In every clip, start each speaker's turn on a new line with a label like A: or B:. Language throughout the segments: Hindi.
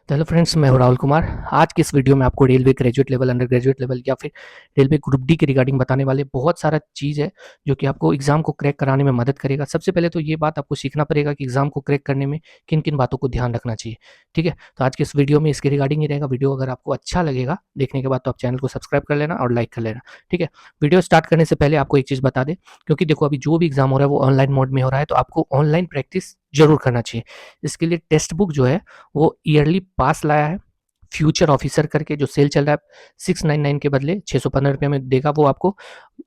A: तो हेलो फ्रेंड्स, मैं हूं राहुल कुमार। आज की इस वीडियो में आपको railway graduate level, under graduate level या फिर रेलवे ग्रुप डी के रिगार्डिंग बताने वाले बहुत सारा चीज़ है जो कि आपको एग्ज़ाम को क्रैक कराने में मदद करेगा। सबसे पहले तो ये बात आपको सीखना पड़ेगा कि एग्ज़ाम को क्रैक करने में किन किन बातों को ध्यान रखना चाहिए। ठीक है, तो आज की इस वीडियो में इसके रिगार्डिंग ही रहेगा। वीडियो अगर आपको अच्छा लगेगा देखने के बाद तो आप चैनल को सब्सक्राइब कर लेना और लाइक कर लेना। ठीक है, वीडियो स्टार्ट करने से पहले आपको एक चीज़ बता दें, क्योंकि देखो अभी जो भी एग्ज़ाम हो रहा है वो ऑनलाइन मोड में हो रहा है, तो आपको ऑनलाइन प्रैक्टिस जरूर करना चाहिए। इसके लिए टेक्स्ट बुक जो है वो ईयरली पास लाया है। फ्यूचर ऑफिसर करके जो सेल चल रहा है 699 के बदले 615 रुपये में देगा वो आपको।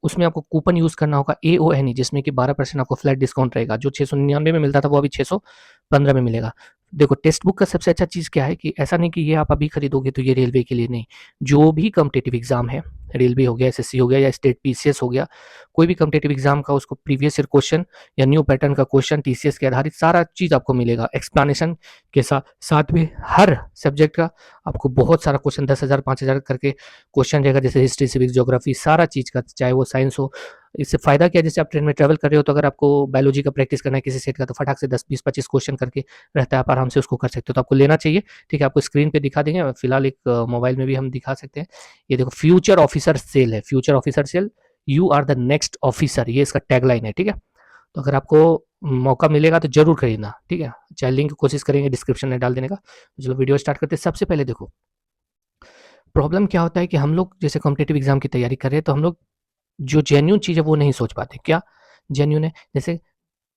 A: उसमें आपको कूपन यूज करना होगा AONE, जिसमें कि 12% आपको फ्लैट डिस्काउंट रहेगा। जो 699 में मिलता था वो अभी 615 में मिलेगा। देखो टेक्स्ट बुक का सबसे अच्छा चीज़ क्या है कि ऐसा नहीं कि ये आप अभी खरीदोगे तो ये रेलवे के लिए नहीं। जो भी कम्पिटेटिव एग्जाम है, रेलवे हो गया, SSC हो गया या स्टेट PCS हो गया, कोई भी कम्पिटेटिव एग्जाम का उसको प्रीवियस ईयर क्वेश्चन या न्यू पैटर्न का क्वेश्चन TCS के आधारित सारा चीज़ आपको मिलेगा एक्सप्लेनेशन के साथ। साथ में हर सब्जेक्ट का आपको बहुत सारा क्वेश्चन 10,000 5,000 करके क्वेश्चन रहेगा, जैसे हिस्ट्री, सिविक्स, ज्योग्राफी, सारा चीज़ का, चाहे वो साइंस हो। इससे फ़ायदा क्या है, जैसे आप ट्रेन में ट्रैवल कर रहे हो तो अगर आपको बायोलॉजी का प्रैक्टिस करना है किसी सेट का, तो फटाक से 10 20 25 क्वेश्चन करके रहता है, आप आराम से उसको कर सकते हो। तो आपको लेना चाहिए। ठीक है, आपको स्क्रीन पे दिखा देंगे, फिलहाल एक मोबाइल में भी हम दिखा सकते हैं। ये देखो फ्यूचर ऑफिसर सेल है, future officer cell, you are the next officer, ये इसका टैगलाइन है। ठीक है, तो अगर आपको मौका मिलेगा तो जरूर खरीदना। ठीक है, चाहे लिंक कोशिश करेंगे डिस्क्रिप्शन में डाल देने का। चलो वीडियो स्टार्ट करते हैं। सबसे पहले देखो प्रॉब्लम क्या होता है कि हम लोग जैसे कॉम्पिटेटिव एग्जाम की तैयारी कर रहे हैं तो हम लोग जो जेन्यून चीज़ है वो नहीं सोच पाते। क्या जेन्यून है? जैसे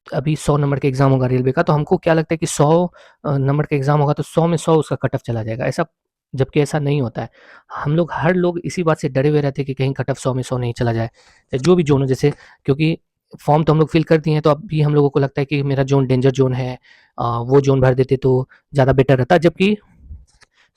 A: अभी 100 नंबर का एग्जाम होगा रेलवे का, तो हमको क्या लगता है कि 100 नंबर का एग्जाम होगा तो 100 में 100 उसका कट ऑफ चला जाएगा। ऐसा जबकि ऐसा नहीं होता है। हम लोग हर लोग इसी बात से डरे हुए रहते हैं कि कहीं कट ऑफ 100 में 100 नहीं चला जाए। जो भी जोन हो, जैसे क्योंकि फॉर्म तो हम लोग फिल कर दिए हैं, तो अभी हम लोगों को लगता है कि मेरा जोन डेंजर जोन है, वो जोन भर देते तो ज़्यादा बेटर रहता। जबकि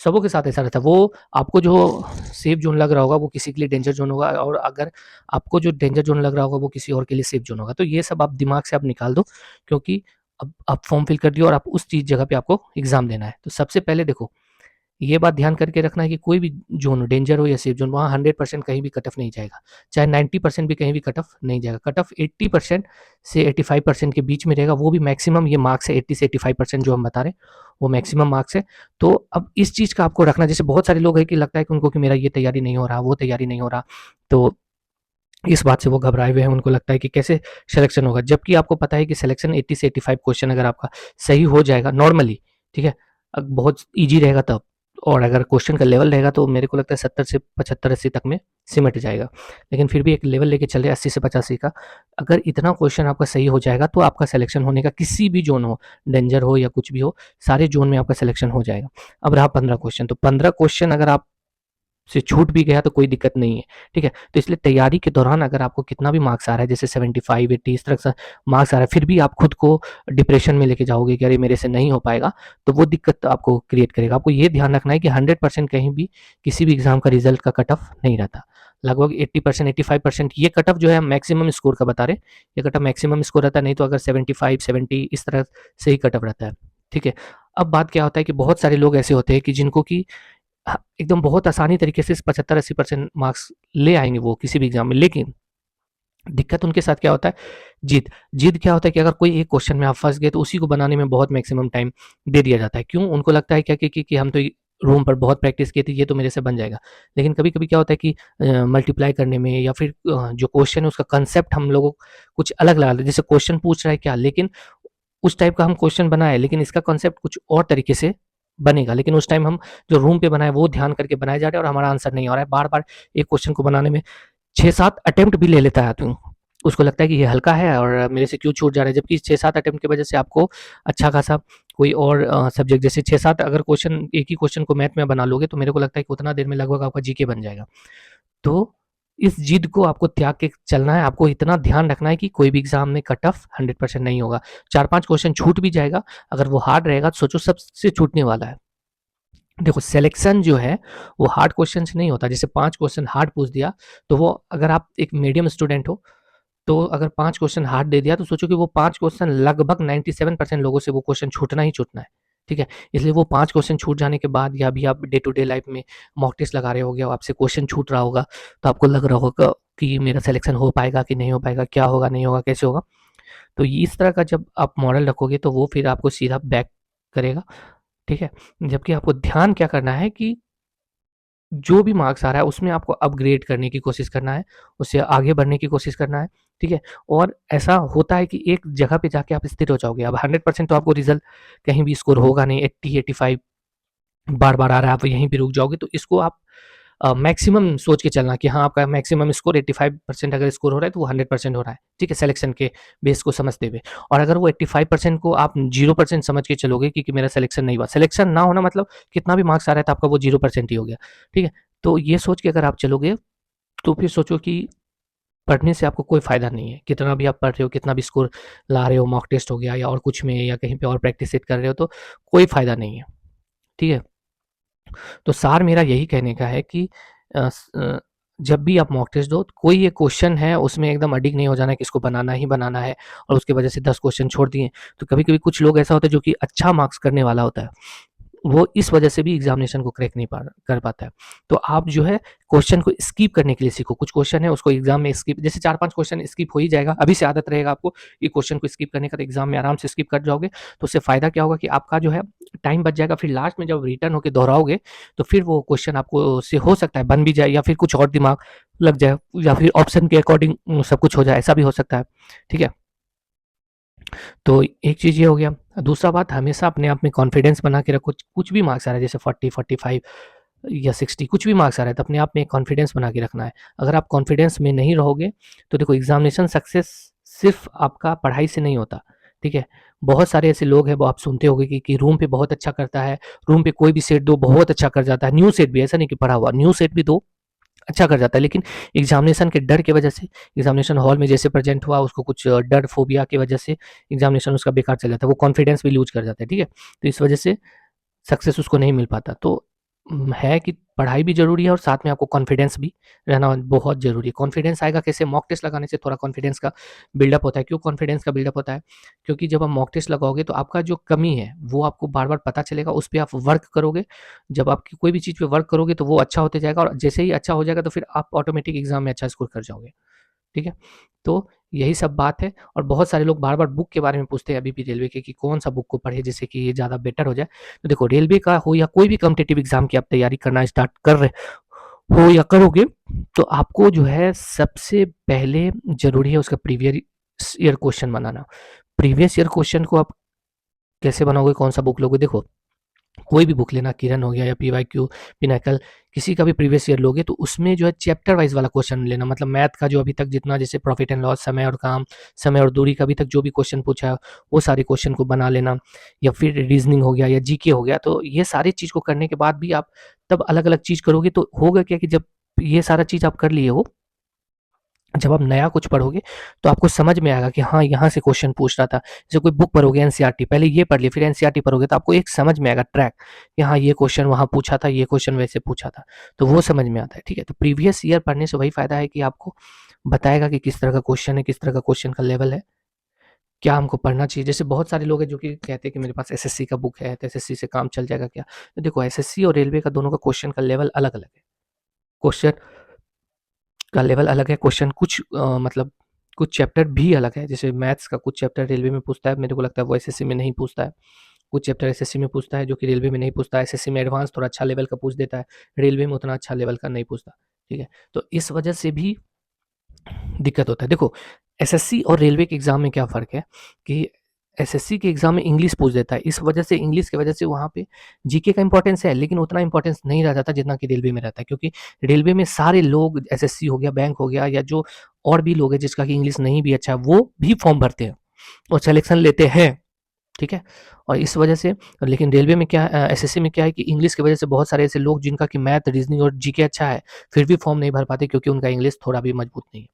A: सबों के साथ ऐसा रहता है। वो आपको जो सेफ ज़ोन लग रहा होगा वो किसी के लिए डेंजर ज़ोन होगा, और अगर आपको जो डेंजर ज़ोन लग रहा होगा वो किसी और के लिए सेफ ज़ोन होगा। तो ये सब आप दिमाग से आप निकाल दो, क्योंकि अब आप फॉर्म फिल कर दिए और आप उस चीज़ जगह पे आपको एग्ज़ाम देना है। तो सबसे पहले देखो ये बात ध्यान करके रखना है कि कोई भी जोन हो, डेंजर हो या सेफ जोन, वहाँ 100% कहीं भी कट ऑफ नहीं जाएगा। चाहे 90% भी कहीं भी कट ऑफ नहीं जाएगा। कट ऑफ 80% से 85% के बीच में रहेगा, वो भी मैक्सिमम ये मार्क्स है। 80 से 85% जो हम बता रहे हैं वो मैक्सिमम मार्क्स है। तो अब इस चीज़ का आपको रखना, जैसे बहुत सारे लोग हैं कि लगता है कि उनको कि मेरा ये तैयारी नहीं हो रहा, वो तैयारी नहीं हो रहा, तो इस बात से वो घबराए हुए हैं। उनको लगता है कि कैसे सिलेक्शन होगा, जबकि आपको पता है कि सिलेक्शन 80 से 85 क्वेश्चन अगर आपका सही हो जाएगा नॉर्मली, ठीक है, बहुत ईजी रहेगा तब, और अगर क्वेश्चन का लेवल रहेगा तो मेरे को लगता है 70 से 75 80 तक में सिमट जाएगा। लेकिन फिर भी एक लेवल लेके चले 80 से 85 का, अगर इतना क्वेश्चन आपका सही हो जाएगा तो आपका सिलेक्शन होने का किसी भी जोन हो, डेंजर हो या कुछ भी हो, सारे जोन में आपका सिलेक्शन हो जाएगा। अब रहा 15 क्वेश्चन, तो 15 क्वेश्चन अगर आप से छूट भी गया तो कोई दिक्कत नहीं है। ठीक है, तो इसलिए तैयारी के दौरान अगर आपको कितना भी मार्क्स आ रहा है, जैसे 75 80 इस तरह से मार्क्स आ रहा है, फिर भी आप खुद को डिप्रेशन में लेके जाओगे कि अरे मेरे से नहीं हो पाएगा, तो वो दिक्कत आपको क्रिएट करेगा। आपको ये ध्यान रखना है कि 100% कहीं भी किसी भी एग्जाम का रिजल्ट का कट ऑफ नहीं रहता। लगभग 80% 85% ये कट ऑफ जो है मैक्सिमम स्कोर का बता रहे, ये कट ऑफ मैक्सिमम स्कोर रहता है, नहीं तो अगर 75 70 इस तरह से ही कट ऑफ रहता है। ठीक है, अब बात क्या होता है कि बहुत सारे लोग ऐसे होते हैं कि जिनको कि एकदम बहुत आसानी तरीके से 75-80% मार्क्स ले आएँगे वो किसी भी एग्ज़ाम में, लेकिन दिक्कत उनके साथ क्या होता है, जिद। जिद क्या होता है कि अगर कोई एक क्वेश्चन में आप फँस गए तो उसी को बनाने में बहुत मैक्सिमम टाइम दे दिया जाता है। क्यों? उनको लगता है क्या कि हम तो रूम पर बहुत प्रैक्टिस की थी, ये तो मेरे से बन जाएगा। लेकिन कभी-कभी क्या होता है कि मल्टीप्लाई करने में या फिर जो क्वेश्चन है उसका कांसेप्ट हम लोगों को कुछ अलग लगा, जैसे क्वेश्चन पूछ रहा है क्या, लेकिन उस टाइप का हम क्वेश्चन बनाए, लेकिन इसका कांसेप्ट कुछ और तरीके से बनेगा। लेकिन उस टाइम हम जो रूम पे बनाए वो ध्यान करके बनाए जा रहे हैं और हमारा आंसर नहीं आ रहा है। बार-बार एक क्वेश्चन को बनाने में 6-7 अटेम्प्ट भी ले लेता है आदमी। उसको लगता है कि ये हल्का है और मेरे से क्यों छूट जा रहा है, जबकि 6-7 अटेम्प्ट की वजह से आपको अच्छा खासा कोई और सब्जेक्ट, जैसे 6-7 अगर क्वेश्चन एक ही क्वेश्चन को मैथ में बना लोगे तो मेरे को लगता है कि उतना देर में लगभग आपका जीके बन जाएगा। तो इस जिद को आपको त्याग के चलना है। आपको इतना ध्यान रखना है कि कोई भी एग्जाम में कट ऑफ 100% नहीं होगा। 4-5 क्वेश्चन छूट भी जाएगा, अगर वो हार्ड रहेगा तो सोचो सबसे छूटने वाला है। देखो सिलेक्शन जो है वो हार्ड क्वेश्चन से नहीं होता। जैसे 5 क्वेश्चन हार्ड पूछ दिया, तो वो अगर आप एक मीडियम स्टूडेंट हो, तो अगर 5 क्वेश्चन हार्ड दे दिया तो सोचो कि वो 5 क्वेश्चन लगभग 97% लोगों से वो क्वेश्चन छूटना ही छूटना है। ठीक है? इसलिए वो 5 क्वेश्चन छूट जाने के बाद, या अभी आप डे टू डे लाइफ में मॉक टेस्ट लगा रहे होगे और आपसे क्वेश्चन छूट रहा होगा, तो आपको लग रहा होगा कि मेरा सिलेक्शन हो पाएगा कि नहीं हो पाएगा, क्या होगा, नहीं होगा, कैसे होगा? तो इस तरह का जब आप मॉडल रखोगे तो वो फिर आपको सीधा बैक करेगा। ठीक है? जबकि आपको ध्यान क्या करना है कि जो भी मार्क्स आ रहा है उसमें आपको अपग्रेड करने की कोशिश करना है, उससे आगे बढ़ने की कोशिश करना है, ठीक है? और ऐसा होता है कि एक जगह पे जाके आप स्थिर हो जाओगे। अब 100% तो आपको रिज़ल्ट कहीं भी स्कोर होगा नहीं, 80-85 बार-बार आ रहा है, आप यहीं पे रुक जाओगे, तो इसको आप मैक्सिमम सोच के चलना कि हाँ, आपका मैक्सिमम स्कोर 85% अगर स्कोर हो रहा है तो वो 100% हो रहा है, ठीक है? सिलेक्शन के बेस को समझते हुए। और अगर वो 85% को आप 0% समझ के चलोगे कि मेरा सिलेक्शन नहीं हुआ, सिलेक्शन ना होना मतलब कितना भी मार्क्स आ रहा है तो आपका वो 0% ही हो गया, ठीक है? तो ये सोच के अगर आप चलोगे तो फिर सोचो कि पढ़ने से आपको कोई फ़ायदा नहीं है। कितना भी आप पढ़ रहे हो, कितना भी स्कोर ला रहे हो, मॉक टेस्ट हो गया या और कुछ में या कहीं पे और प्रैक्टिस सेट कर रहे हो तो कोई फ़ायदा नहीं है, ठीक है? तो सार मेरा यही कहने का है कि जब भी आप मॉक टेस्ट दो, कोई ये क्वेश्चन है उसमें एकदम अडिग नहीं हो जाना है कि इसको बनाना ही बनाना है और उसकी वजह से 10 क्वेश्चन छोड़ दिए। तो कभी-कभी कुछ लोग ऐसा होता है जो कि अच्छा मार्क्स करने वाला होता है। वो इस वजह से भी एग्जामिनेशन को क्रैक नहीं कर पाता है। तो आप जो है क्वेश्चन को स्किप करने के लिए सीखो। कुछ क्वेश्चन है उसको एग्जाम में स्किप, जैसे 4-5 क्वेश्चन स्किप हो ही जाएगा। अभी से आदत रहेगा आपको ये क्वेश्चन को स्किप करने का, तो एग्जाम में आराम से स्किप कर जाओगे। तो उससे फ़ायदा क्या होगा कि आपका जो है टाइम बच जाएगा। फिर लास्ट में जब रिटर्न होके दोहराओगे तो फिर वो क्वेश्चन आपको से हो सकता है बन भी जाए या फिर कुछ और दिमाग लग जाए या फिर ऑप्शन के अकॉर्डिंग सब कुछ हो जाए, ऐसा भी हो सकता है। ठीक है? तो एक चीज़ ये हो गया। दूसरा बात, हमेशा अपने आप में कॉन्फिडेंस बना के रखो। कुछ भी मार्क्स आ रहा है जैसे 40, 45 या 60, कुछ भी मार्क्स आ रहा है तो अपने आप में कॉन्फिडेंस बना के रखना है। अगर आप कॉन्फिडेंस में नहीं रहोगे तो देखो एग्ज़ामिनेशन सक्सेस सिर्फ़ आपका पढ़ाई से नहीं होता, ठीक है? बहुत सारे ऐसे लोग हैं, वो आप सुनते होंगे कि रूम पे बहुत अच्छा करता है, रूम पे कोई भी सेट दो बहुत अच्छा कर जाता है। न्यू सेट भी, ऐसा नहीं कि पढ़ा हुआ, न्यू सेट भी दो अच्छा कर जाता है, लेकिन एग्जामिनेशन के डर की वजह से एग्जामिनेशन हॉल में जैसे प्रेजेंट हुआ उसको कुछ डर फोबिया की वजह से एग्जामिनेशन उसका बेकार चल जाता है, वो कॉन्फिडेंस भी लूज कर जाता है, ठीक है? तो इस वजह से सक्सेस उसको नहीं मिल पाता। तो है कि पढ़ाई भी ज़रूरी है और साथ में आपको कॉन्फिडेंस भी रहना बहुत ज़रूरी है। कॉन्फिडेंस आएगा कैसे? मॉक टेस्ट लगाने से थोड़ा कॉन्फिडेंस का बिल्डअप होता है। क्यों कॉन्फिडेंस का बिल्डअप होता है? क्योंकि जब आप मॉक टेस्ट लगाओगे तो आपका जो कमी है वो आपको बार-बार पता चलेगा, उस पे आप वर्क करोगे। जब आपकी कोई भी चीज़ पे वर्क करोगे तो वो अच्छा होते जाएगा और जैसे ही अच्छा हो जाएगा तो फिर आप ऑटोमेटिक एग्ज़ाम में अच्छा स्कोर कर जाओगे। ठीक है? तो यही सब बात है और बहुत सारे लोग बार-बार बुक के बारे में पूछते हैं अभी भी रेलवे के कि कौन-सा बुक को पढ़े जिससे कि ये ज़्यादा बेटर हो जाए। तो देखो रेलवे का हो या कोई भी कॉम्पिटिटिव एग्ज़ाम की आप तैयारी करना स्टार्ट कर रहे हो या करोगे, तो आपको जो है सबसे पहले ज़रूरी है उसका प्रीवियस ईयर क्वेश्चन बनाना। प्रीवियस ईयर क्वेश्चन को आप कैसे बनाओगे, कौन-सा बुक लोगे? देखो कोई भी बुक लेना, किरण हो गया या पीवाईक्यू, पिनाकल, किसी का भी प्रीवियस ईयर लोगे तो उसमें जो है चैप्टर वाइज वाला क्वेश्चन लेना। मतलब मैथ का जो अभी तक जितना जैसे प्रॉफिट एंड लॉस, समय और काम, समय और दूरी का अभी तक जो भी क्वेश्चन पूछा है वो सारे क्वेश्चन को बना लेना। या फिर रीजनिंग हो गया या जीके हो गया, तो ये सारी चीज़ को करने के बाद भी आप तब अलग अलग चीज़ करोगे तो होगा क्या कि जब ये सारा चीज़ आप कर लिए हो, जब आप नया कुछ पढ़ोगे तो आपको समझ में आएगा कि हाँ, यहाँ से क्वेश्चन पूछ रहा था। जैसे कोई बुक पढ़ोगे एनसीईआरटी, पहले ये पढ़ लिए फिर एनसीईआरटी पढ़ोगे तो आपको एक समझ में आएगा ट्रैक कि हाँ, ये क्वेश्चन वहाँ पूछा था, ये क्वेश्चन वैसे पूछा था, तो वो समझ में आता है, ठीक है? तो प्रीवियस ईयर पढ़ने से वही फ़ायदा है कि आपको बताएगा कि किस तरह का क्वेश्चन है, किस तरह का क्वेश्चन का लेवल है, क्या हमको पढ़ना चाहिए। जैसे बहुत सारे लोग हैं जो कि कहते हैं कि मेरे पास एसएससी का बुक है, तो एसएससी से काम चल जाएगा क्या? तो देखो एसएससी और रेलवे का दोनों का क्वेश्चन का लेवल अलग-अलग है। क्वेश्चन का लेवल अलग है, क्वेश्चन कुछ मतलब कुछ चैप्टर भी अलग है। जैसे मैथ्स का कुछ चैप्टर रेलवे में पूछता है, मेरे को लगता है वो एसएससी में नहीं पूछता है। कुछ चैप्टर एसएससी में पूछता है जो कि रेलवे में नहीं पूछता है। एसएससी में एडवांस थोड़ा अच्छा लेवल का पूछ देता है, रेलवे में उतना अच्छा लेवल का नहीं पूछता, ठीक है? तो इस वजह से भी दिक्कत होता है। देखो एसएससी और रेलवे के एग्ज़ाम में क्या फ़र्क है कि एसएससी के एग्ज़ाम में इंग्लिश पूछ देता है। इस वजह से इंग्लिश की वजह से वहाँ पे जीके का इम्पोर्टेंस है, लेकिन उतना इम्पोर्टेंस नहीं रह जाता जितना कि रेलवे में रहता है। क्योंकि रेलवे में सारे लोग एसएससी हो गया, बैंक हो गया या जो और भी लोग हैं जिसका कि इंग्लिश नहीं भी अच्छा है, वो भी फॉर्म भरते हैं और सिलेक्शन लेते हैं, ठीक है? और इस वजह से लेकिन रेलवे में क्या एसएससी में क्या है कि इंग्लिश की वजह से बहुत सारे ऐसे लोग जिनका कि मैथ, रीज़निंग और जीके अच्छा है, फिर भी फॉर्म नहीं भर पाते क्योंकि उनका इंग्लिश थोड़ा भी मजबूत नहीं है।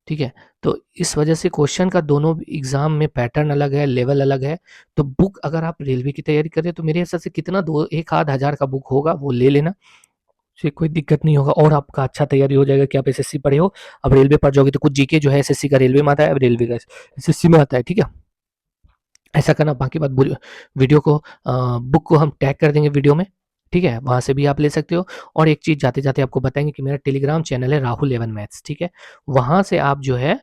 A: ठीक है? तो इस वजह से क्वेश्चन का दोनों एग्ज़ाम में पैटर्न अलग है, लेवल अलग है। तो बुक अगर आप रेलवे की तैयारी कर रहे हैं तो मेरे हिसाब से कितना 2 1 आध हज़ार का बुक होगा वो ले लेना, उससे कोई दिक्कत नहीं होगा और आपका अच्छा तैयारी हो जाएगा कि आप एसएससी पढ़े हो, अब रेलवे पढ़ जाओगे तो कुछ जीके जो है एसएससी का रेलवे में आता है, अब रेलवे का एसएससी में आता है, ठीक है? ऐसा करना, बाकी बात वीडियो को बुक को हम टैग कर देंगे वीडियो में, ठीक है? वहाँ से भी आप ले सकते हो और एक चीज़ जाते-जाते आपको बताएँगे कि मेरा टेलीग्राम चैनल है राहुल 11 मैथ्स, ठीक है? वहाँ से आप जो है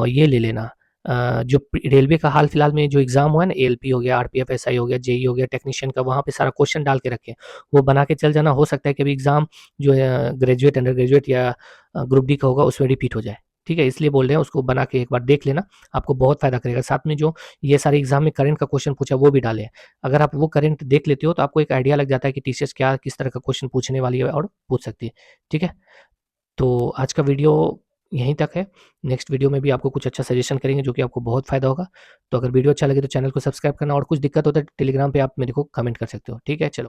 A: ये ले लेना जो रेलवे का हाल फिलहाल में जो एग्ज़ाम हुआ है ना, एएलपी हो गया, आरपीएफ एसआई हो गया, जेई हो गया, टेक्नीशियन का, वहाँ पे सारा क्वेश्चन डाल के रखे हैं। वो बना के चल जाना, हो सकता है कि अभी एग्ज़ाम जो है ग्रेजुएट, अंडर ग्रेजुएट या ग्रुप डी का होगा उसमें रिपीट हो जाए। ठीक है, इसलिए बोल रहे हैं उसको बना के एक बार देख लेना, आपको बहुत फ़ायदा करेगा। साथ में जो ये सारे एग्ज़ाम में करंट का क्वेश्चन पूछा वो भी डालें। अगर आप वो करंट देख लेते हो तो आपको एक आइडिया लग जाता है कि टीचर्स क्या किस तरह का क्वेश्चन पूछने वाली है और पूछ सकती है। ठीक है? तो आज का वीडियो यहीं तक है। नेक्स्ट वीडियो में भी आपको कुछ अच्छा सजेशन करेंगे जो कि आपको बहुत फ़ायदा होगा। तो अगर वीडियो अच्छा लगे तो चैनल को सब्सक्राइब करना, और कुछ दिक्कत हो तो टेलीग्राम पे आप मेरे को कमेंट कर सकते हो। ठीक है? चलो।